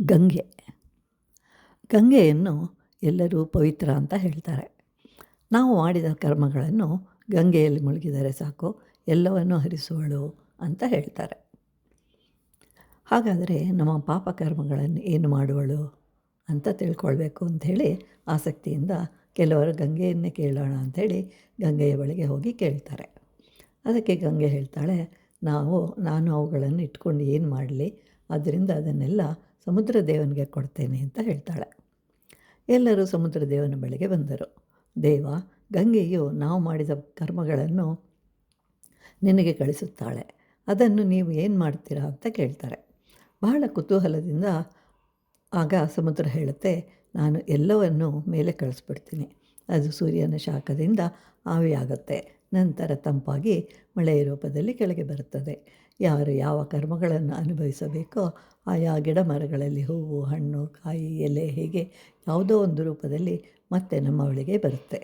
ಗಂಗೆ. ಗಂಗೆಯನ್ನು ಎಲ್ಲರೂ ಪವಿತ್ರ ಅಂತ ಹೇಳ್ತಾರೆ. ನಾವು ಮಾಡಿದ ಕರ್ಮಗಳನ್ನು ಗಂಗೆಯಲ್ಲಿ ಮುಳುಗಿದರೆ ಸಾಕು, ಎಲ್ಲವನ್ನು ಹರಿಸುವಳು ಅಂತ ಹೇಳ್ತಾರೆ. ಹಾಗಾದರೆ ನಮ್ಮ ಪಾಪ ಕರ್ಮಗಳನ್ನು ಏನು ಮಾಡುವಳು ಅಂತ ತಿಳ್ಕೊಳ್ಬೇಕು ಅಂಥೇಳಿ ಆಸಕ್ತಿಯಿಂದ ಕೆಲವರು ಗಂಗೆಯನ್ನೇ ಕೇಳೋಣ ಅಂಥೇಳಿ ಗಂಗೆಯ ಬಳಿಗೆ ಹೋಗಿ ಕೇಳ್ತಾರೆ. ಅದಕ್ಕೆ ಗಂಗೆ ಹೇಳ್ತಾಳೆ, ನಾನು ಅವುಗಳನ್ನು ಇಟ್ಕೊಂಡು ಏನು ಮಾಡಲಿ, ಆದ್ದರಿಂದ ಅದನ್ನೆಲ್ಲ ಸಮುದ್ರ ದೇವನಿಗೆ ಕೊಡ್ತೇನೆ ಅಂತ ಹೇಳ್ತಾಳೆ. ಎಲ್ಲರೂ ಸಮುದ್ರ ದೇವನ ಬಳಿಗೆ ಬಂದರು. ದೇವ, ಗಂಗೆಯು ನಾವು ಮಾಡಿದ ಕರ್ಮಗಳನ್ನು ನಿನಗೆ ಕಳಿಸುತ್ತಾಳೆ, ಅದನ್ನು ನೀವು ಏನು ಮಾಡ್ತೀರಾ ಅಂತ ಕೇಳ್ತಾರೆ. ಬಹಳ ಕುತೂಹಲದಿಂದ ಆಗ ಸಮುದ್ರ ಹೇಳುತ್ತೆ, ನಾನು ಎಲ್ಲವನ್ನು ಮೇಲೆ ಕಳಿಸ್ಬಿಡ್ತೀನಿ. ಅದು ಸೂರ್ಯನ ಶಾಖದಿಂದ ಆವಿಯಾಗುತ್ತೆ, ನಂತರ ತಂಪಾಗಿ ಮಳೆಯ ರೂಪದಲ್ಲಿ ಕೆಳಗೆ ಬರುತ್ತದೆ. ಯಾರು ಯಾವ ಕರ್ಮಗಳನ್ನು ಅನುಭವಿಸಬೇಕೋ ಆಯಾ ಗಿಡ ಮರಗಳಲ್ಲಿ ಹೂವು, ಹಣ್ಣು, ಕಾಯಿ, ಎಲೆ ಹೀಗೆ ಯಾವುದೋ ಒಂದು ರೂಪದಲ್ಲಿ ಮತ್ತೆ ನಮ್ಮ ಬಳಿಗೆ ಬರುತ್ತೆ.